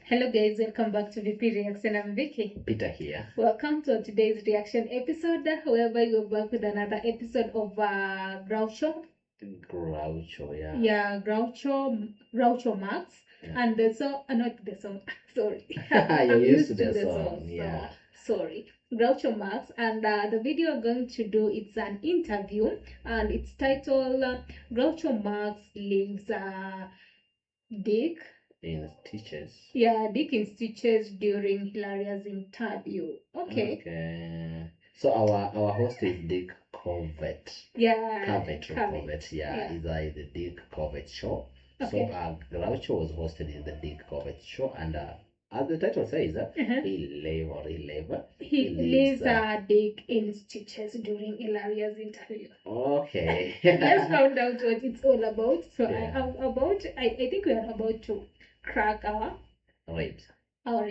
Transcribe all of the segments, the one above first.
Hello guys, welcome back to VP Reaction. I'm Vicky. Peter here. Welcome to today's reaction episode, whereby we're back with another episode of Groucho. Groucho, yeah. Yeah, Grouchomarx. Yeah. And the song, not the song, sorry. You're used to the song, yeah. Sorry. Grouchomarx, and the video I'm going to do, it's an interview, and it's titled Grouchomarx leaves Dick in Stiches. Yeah, Dick in Stiches during hilarious interview. Okay. So our host is Dickcavett. Yeah. Cavett. Yeah. Is the Dickcavettshow. Okay. So Groucho was hosted in the Dickcavettshow, and as the title says, he leaves Dick in Stitches during hilarious interview. Okay. Let's find out what it's all about. So Yeah. I think we are about to crack our Ribs. So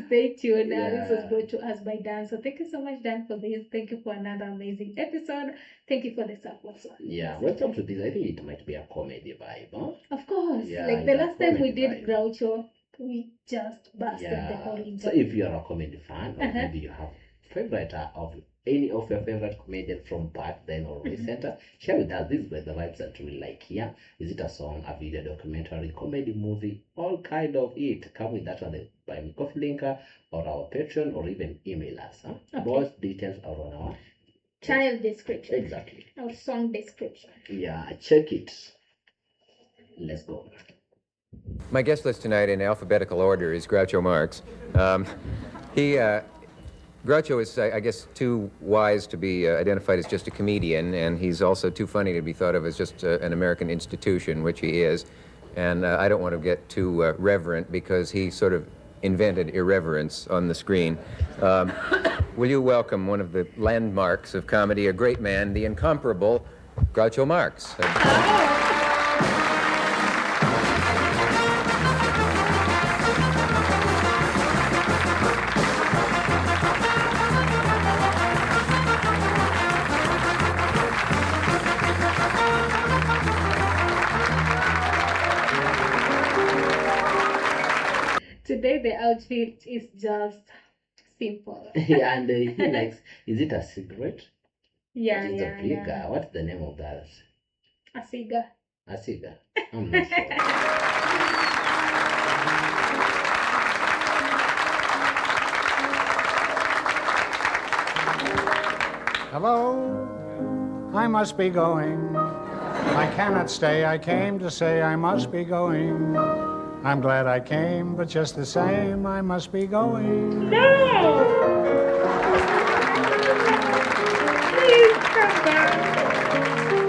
stay tuned. Yeah. This was brought to us by Dan. So thank you so much, Dan, for this. Thank you for another amazing episode. Thank you for the support. Yeah, welcome to this. I think it might be a comedy vibe, huh? Of course. Yeah, Like the it's a last time we comedy did vibe. Groucho, we just busted the whole So interview. if you are a comedy fan, or maybe you have favorite of any of your favorite comedians from back then or recent, share with us. These were the vibes that we like here. Is it a song, a video, documentary, comedy, movie, all kind of it? Come with that on the Buy Me Coffee link or our Patreon, or even email us. Okay. Both details are on our Channel description. Exactly. Our song description. Yeah, check it. Let's go. My guest list tonight in alphabetical order is Groucho Marx. Groucho is, I guess, too wise to be identified as just a comedian, and he's also too funny to be thought of as just an American institution, which he is. And I don't want to get too reverent, because he sort of invented irreverence on the screen. Will you welcome one of the landmarks of comedy, a great man, the incomparable Groucho Marx? Today the outfit is just simple. Yeah, and he likes, is it a cigarette? Yeah, What is the figure? What's the name of that? A cigar. A cigar. I'm not sure. Hello, I must be going. I cannot stay. I came to say I must be going. I'm glad I came, but just the same, I must be going. No! Please come back.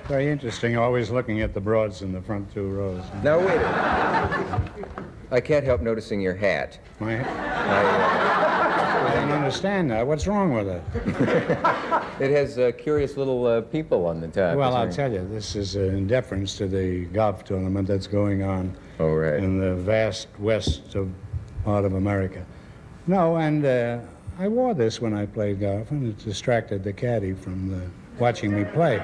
Very interesting, always looking at the broads in the front two rows. Now, wait a minute. I can't help noticing your hat. I don't understand that. What's wrong with it? It has curious little people on the top. Well, isn't I'll it? tell you, this is in deference to the golf tournament that's going on Oh, right. in the vast west part of America. No, and I wore this when I played golf, and it distracted the caddy from watching me play.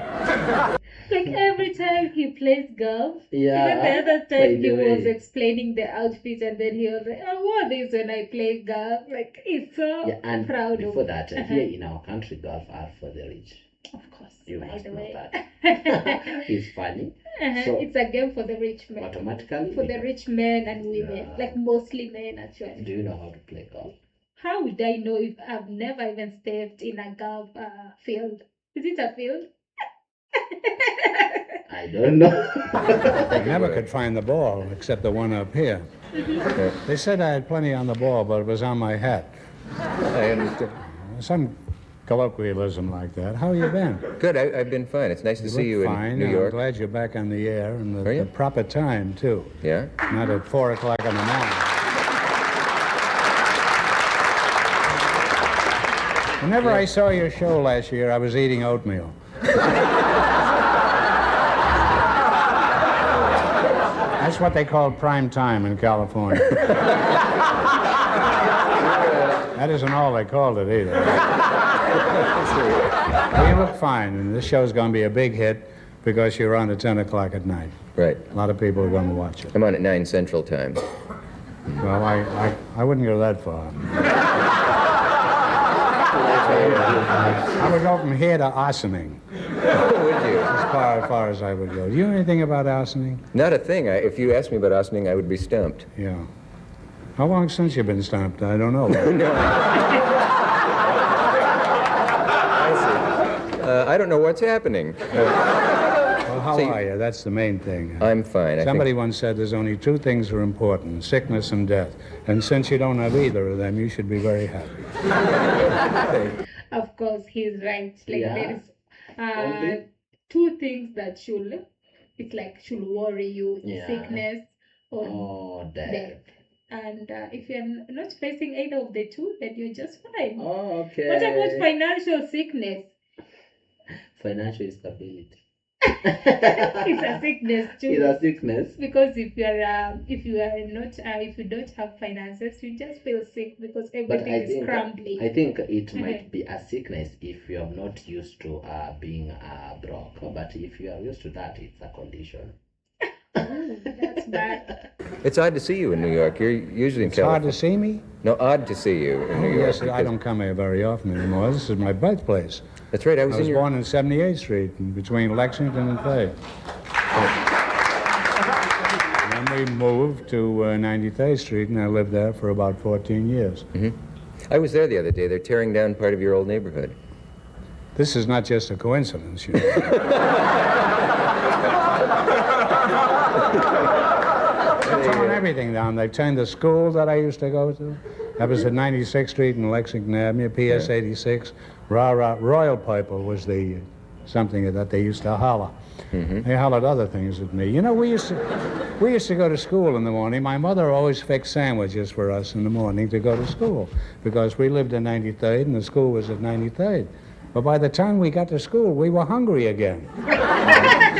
Like every time he plays golf, Yeah, even the other by time the he was way. explaining the outfit, and then he was like, I wore this when I played golf. Like, he's so Yeah, and proud before of that, here in our country, golf are for the rich. Of course, You by must the know way. that. It's funny. So- It's a game for the rich men. Automatically. For the rich men and women. Yeah. Like mostly men, actually. Do you know how to play golf? How would I know if I've never even stepped in a golf field? Is it a field? I don't know. I never could find the ball, except the one up here. They said I had plenty on the ball, but it was on my hat. I understand. Some colloquialism like that. How you been? Good, I've been fine. It's nice to see you fine. in New York. I'm glad you're back on the air and Are you? the proper time, too. Yeah? Not at 4 o'clock in the morning. Whenever I saw your show last year, I was eating oatmeal. That's what they call prime time in California. That isn't all they called it either. Well, you look fine, and this show's going to be a big hit because you're on at 10 o'clock at night. Right. A lot of people are going to watch it. I'm on at 9 Central Time. Well, I wouldn't go that far. I would go from here to arsoning. Would you? As far as I would go. Do you know anything about arsoning? Not a thing. If you asked me about arsoning, I would be stumped. Yeah. How long since you've been stumped? I don't know. No. I don't know what's happening. Well, how are you? That's the main thing. I'm fine. Somebody once said there's only two things that are important, sickness and death. And since you don't have either of them, you should be very happy. Of course, he's right. Like Yeah. there is two things that should worry you: Yeah. sickness or Oh, death. death. And if you're not facing either of the two, then you're just fine. Oh, okay. What about financial sickness? Financial instability? It's a sickness too. It's a sickness. Because if you don't have finances, you just feel sick because everything is crumbling. I think it might be a sickness if you are not used to being broke. But if you are used to that, it's a condition. That's bad. It's odd to see you in New York. You're usually in It's hard California. to see me? No, odd to see you in New York. Yes, I don't come here very often anymore. This is my birthplace. That's right. I I was was in your... born in 78th Street, between Lexington and 3rd. And then we moved to 93rd Street, and I lived there for about 14 years. I was there the other day. They're tearing down part of your old neighborhood. This is not just a coincidence, you know. They've torn everything down. They've turned the school that I used to go to. That was at 96th Street and Lexington Avenue, PS 86. Royal Piper was the something that they used to holler. They hollered other things at me. You know, we used to go to school in the morning. My mother always fixed sandwiches for us in the morning to go to school because we lived in 93rd and the school was at 93rd. But by the time we got to school, we were hungry again.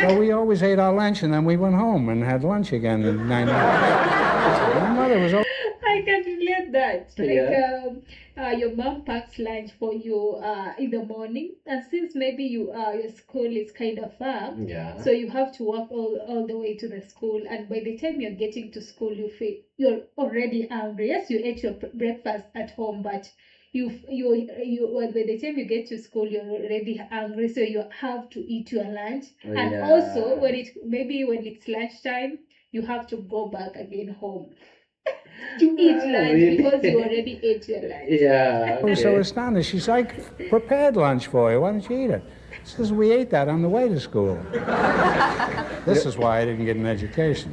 So we always ate our lunch and then we went home and had lunch again in 93rd. My mother was always... I can relate that. Yeah. Your mom packs lunch for you in the morning, and since maybe your school is kind of far, Yeah. so you have to walk all the way to the school. And by the time you're getting to school, you're already hungry. Yes, you ate your breakfast at home, but by the time you get to school, you're already hungry, so you have to eat your lunch. And Yeah. also, when it's lunchtime, you have to go back again home to eat lunch Really? because you already ate your lunch. Yeah. I was so astonished. She's like, prepared lunch for you. Why don't you eat it? She says, we ate that on the way to school. This is why I didn't get an education.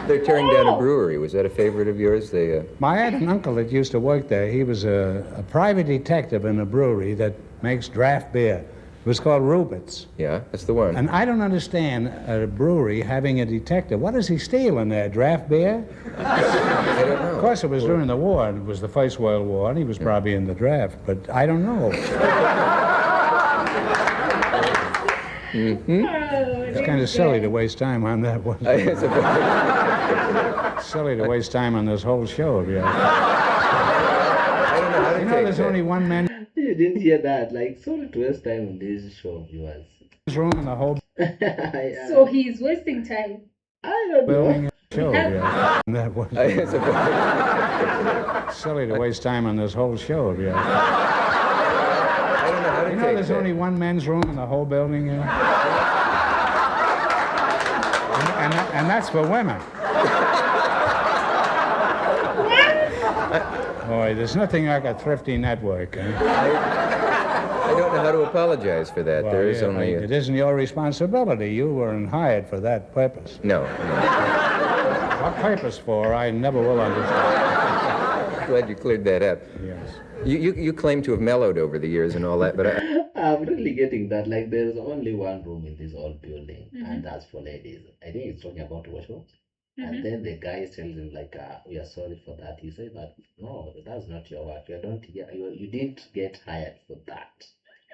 They're tearing down a brewery. Was that a favorite of yours? They. I had an uncle that used to work there. He was a private detective in a brewery that makes draft beer. It was called Rupert's. Yeah, that's the one. And I don't understand a brewery having a detective. What does he steal in there? Draft beer? I don't know. Of course, it was during the war. It was the First World War, and he was probably in the draft, but I don't know. It's kind of silly to waste time on that one. I suppose. Silly to waste time on this whole show. Yeah. I don't know how to You know, take there's that. only one man You didn't hear that. Like, sorry to waste time on this show, viewers. in this room in the whole Yeah. So he's wasting time. I don't know. building a show. Yeah. And that was I suppose. silly to waste time on this whole show. Yeah. I don't know how to You take know, there's that. only one men's room in the whole building here. And that's for women. Boy, there's nothing like a thrifty network. Eh? I don't know how to apologize for that. Well, there is yeah, only. it isn't your responsibility. You weren't hired for that purpose. No. What purpose for, I never will understand. Glad you cleared that up. Yes. You claim to have mellowed over the years and all that, but I'm really getting that. Like, there's only one room in this old building, and that's for ladies. I think he's talking about washrooms. And then the guy tells him, like, we are sorry for that. He said that, no, that's not your work. You didn't get hired for that.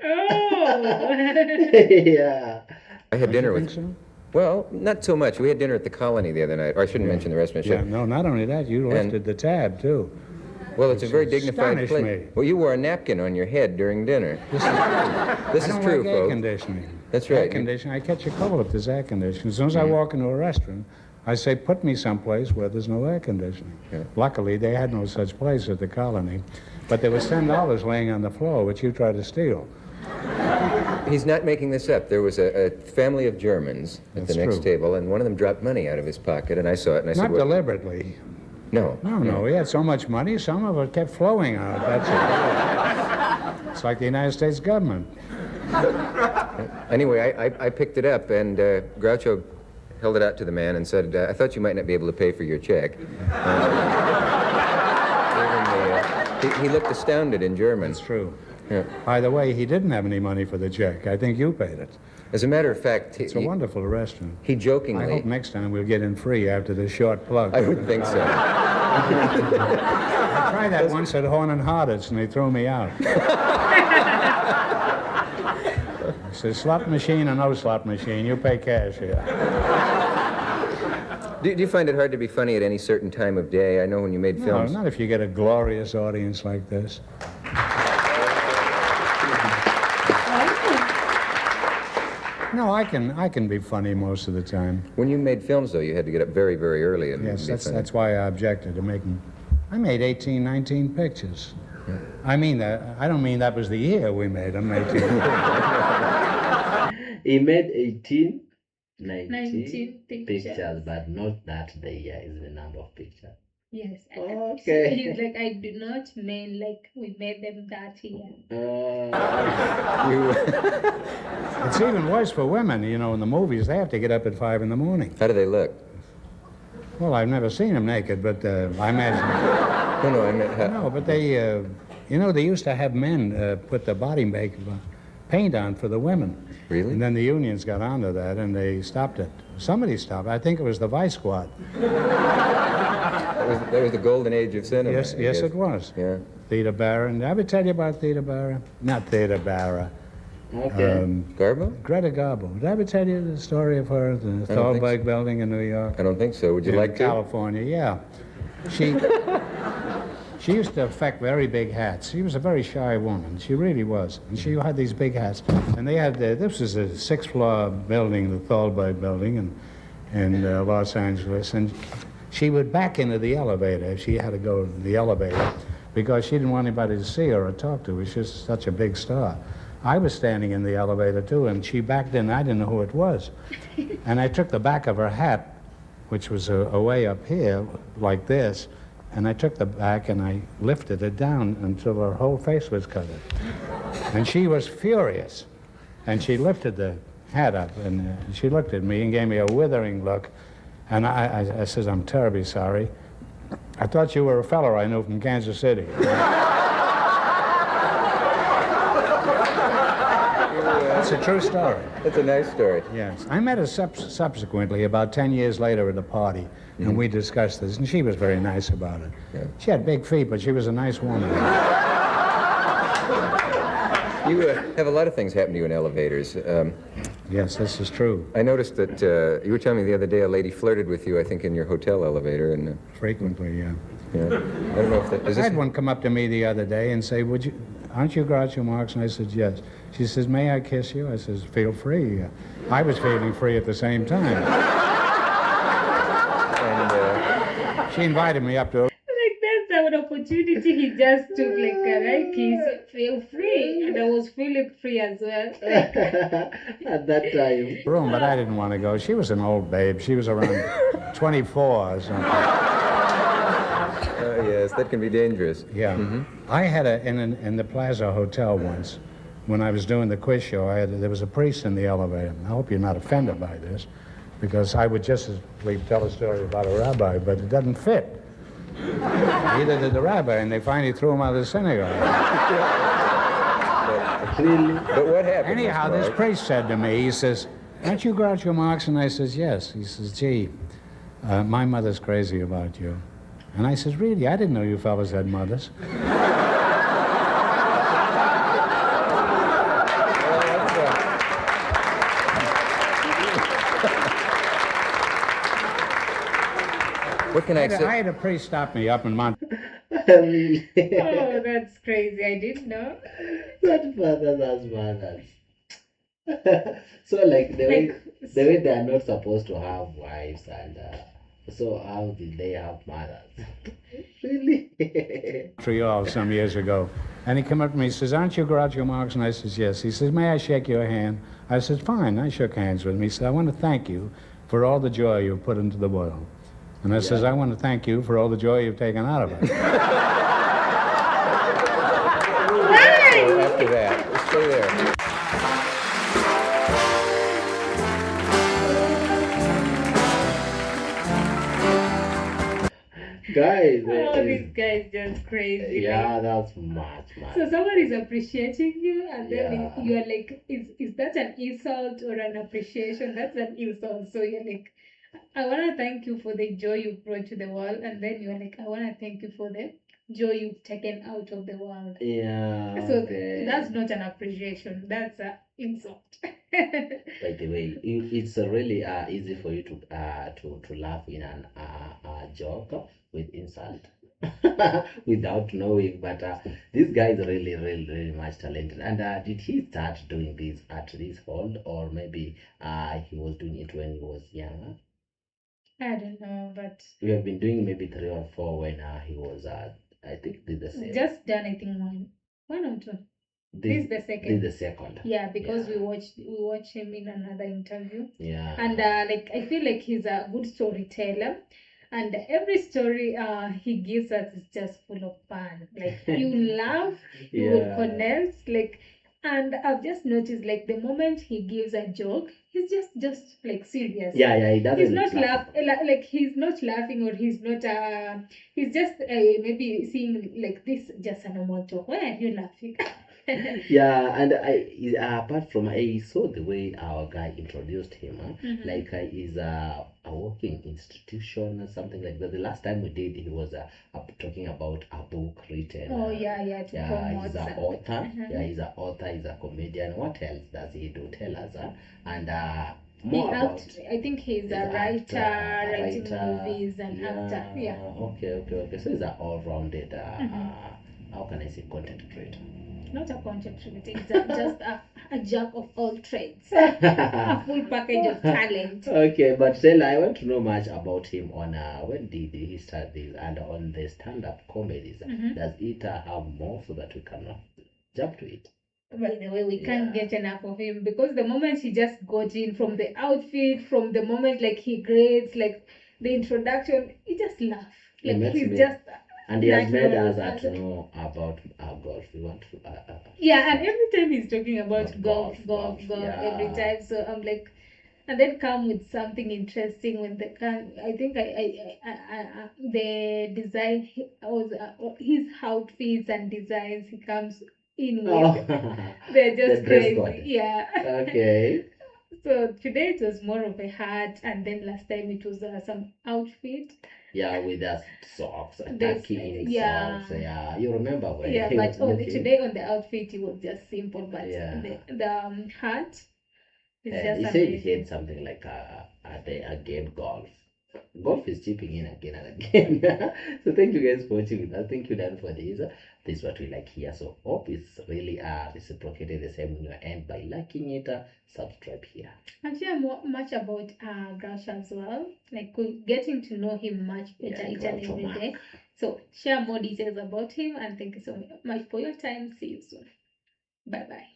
Oh. Yeah. I had dinner with. So? Well, not so much. We had dinner at the Colony the other night. Or I shouldn't mention the restaurant. Yeah, no, not only that, you lifted the tab, too. Well, it's a very dignified astonished place. me. Well, you wore a napkin on your head during dinner. This is I don't true, like air folks. conditioning. That's right. Air conditioning. I catch a cold if there's air conditioning. As soon as I walk into a restaurant, I say, put me someplace where there's no air conditioning. Yeah. Luckily, they had no such place at the colony. But there was $10 laying on the floor, which you tried to steal. He's not making this up. There was a family of Germans at That's the next true. table, and one of them dropped money out of his pocket, and I saw it, and I said, Not "What?" deliberately. No. No, he had so much money, some of it kept flowing out. That's it. It's like the United States government. Anyway, I picked it up, and Groucho held it out to the man and said, I thought you might not be able to pay for your check. He looked astounded in German. That's true. Yeah. By the way, he didn't have any money for the check. I think you paid it. As a matter of fact, It's a wonderful restaurant. he I jokingly... hope next time we'll get in free after this short plug. I would think so. I tried that once at Horn and Hardest, and they threw me out. I said, slot machine or no slot machine, you pay cash here. Do you find it hard to be funny at any certain time of day? I know when you made No, films... not if you get a glorious audience like this. No, I can be funny most of the time. When you made films, though, you had to get up very, very early and Yes, be that's funny. why I objected to making. I made 18, 19 pictures. I mean that. I don't mean that was the year we made them. 18. He made 18, 19, 19 pictures. but not that the year is the number of pictures. Yes. Okay. He's like, I do not mean like we made them that year. It's even worse for women. You know, in the movies, they have to get up at 5 in the morning. How do they look? Well, I've never seen them naked, but I imagine. No, I meant... No, but they, you know, they used to have men put the body makeup paint on for the women. Really? And then the unions got onto that, and they stopped it. Somebody stopped. I think it was the Vice Squad. That was the golden age of cinema. Yes, I yes, guess. it was. Yeah. Theta Barra. Did I ever tell you about Theta Barra? Not Theta Barra. Okay. Garbo? Greta Garbo. Did I ever tell you the story of her, the think so. Thalberg building in New York? I don't think so. Would you In like to? California, yeah. She used to affect very big hats. She was a very shy woman. She really was. And she had these big hats. And they had, this was a 6th floor building, the Thalberg building in Los Angeles. And she would back into the elevator if she had to go to the elevator because she didn't want anybody to see her or talk to her. She was such a big star. I was standing in the elevator too, and she backed in. I didn't know who it was. And I took the back of her hat, which was way up here, like this, and I took the back and I lifted it down until her whole face was covered. And she was furious. And she lifted the hat up, and she looked at me and gave me a withering look. And I says, I'm terribly sorry. I thought you were a fellow I knew from Kansas City. That's a true story. That's a nice story. Yes. I met her subsequently, about 10 years later at a party, and we discussed this, and she was very nice about it. Yeah. She had big feet, but she was a nice woman. You have a lot of things happen to you in elevators. Yes, this is true. I noticed that you were telling me the other day a lady flirted with you, I think, in your hotel elevator. And Frequently, yeah. yeah. I don't know if that... Is I this... had one come up to me the other day and say, aren't you Grouchomarx? And I said, yes. She says, may I kiss you? I says, feel free. I was feeling free at the same time. And, She invited me up to her. Like that's an opportunity he just took, like a right kiss, feel free, and I was feeling free as well. At that time. room, but I didn't want to go. She was an old babe. She was around 24 or something. yes, that can be dangerous. Yeah. I had in the Plaza Hotel once, when I was doing the quiz show, there was a priest in the elevator. I hope you're not offended by this, because I would just as leave tell a story about a rabbi, but it doesn't fit. Neither did the rabbi, and they finally threw him out of the synagogue. Really? But what happened? Anyhow, Mr. this Marx? priest said to me, he says, aren't you Groucho Marx? And I says, yes. He says, gee, my mother's crazy about you. And I says, really? I didn't know you fellas had mothers. What can I say? I had a priest stop me up in Mont. Really. Oh, that's crazy. I didn't know. Not fathers as mothers. So like the way they are not supposed to have wives, and so how did they have mothers? Really? Montreal some years ago, and he came up to me, he says, "Aren't you Groucho Marx?" And I says, "Yes." He says, "May I shake your hand?" I said, "Fine." I shook hands with him. He said, "I want to thank you for all the joy you've put into the world." And I says, "I want to thank you for all the joy you've taken out of it." After that, let's stay there. Guys, Oh, this guy is just crazy. yeah, that's much. So someone is appreciating you, and then Yeah. you are like, is that an insult or an appreciation? That's an insult. So you're like, I want to thank you for the joy you brought to the world, and then you're like, I want to thank you for the joy you've taken out of the world. Yeah. So Okay. that's not an appreciation. That's an insult. By the way, it's really easy for you to laugh in an joke with insult without knowing. But this guy is really much talented. And did he start doing this at this hold, or maybe he was doing it when he was younger? I don't know, but We have been doing maybe 3 or 4 when he was I think did the same. just done, I think one or two. This is the second. This is the second. Yeah, because Yeah. we watched him in another interview. Yeah. And like I feel like he's a good storyteller, and every story he gives us is just full of fun. Like you laugh, you will Yeah. connect, like. And I've just noticed, like, the moment he gives a joke, he's just like serious. Yeah, he doesn't. He's not like he's not laughing, or he's not he's just maybe seeing like this just a normal joke. Why are you laughing? Yeah, and apart from I saw the way our guy introduced him, like he's a working institution or something like that. The last time we did, he was talking about a book written. Oh yeah, to promote. He's an author. Yeah, he's an author. He's a comedian. What else does he do? Tell us. And more about. I think he's a writer, writing movies and actor. Yeah. Okay. So he's an all-rounded. How can I say, content creator? Not a content creator. It's just a jack of all trades. A full package of talent. Okay, but Stella, I want to know much about him on when did he start this, and on the stand-up comedies. Does it have more so that we can jump to it? By the way, we can't get enough of him, because the moment he just got in, from the outfit, from the moment like he grades, like the introduction, he just laughs. Like he's just. And he has made us to know about golf. We want to. Yeah, and every time he's talking about golf, yeah. every time. So I'm like, and then come with something interesting when they come. I think the design his outfits and designs he comes in with. They're just the dress crazy. code. Yeah. Okay. So today it was more of a hat, and then last time it was some outfit. Yeah, with the socks, Socks. socks. Yeah, you remember when? Yeah, but today on the outfit it was just simple, but the hat is just. He said he had something like again golf. Golf is chipping in again and again. So thank you guys for watching with us. Thank you, Dan, for this. This is what we like here. So hope it's really reciprocated the same on your end by liking it. Subscribe here. And share much about Groucho as well. Like getting to know him much better each and every day. So share more details about him, and thank you so much for your time. See you soon. Bye bye.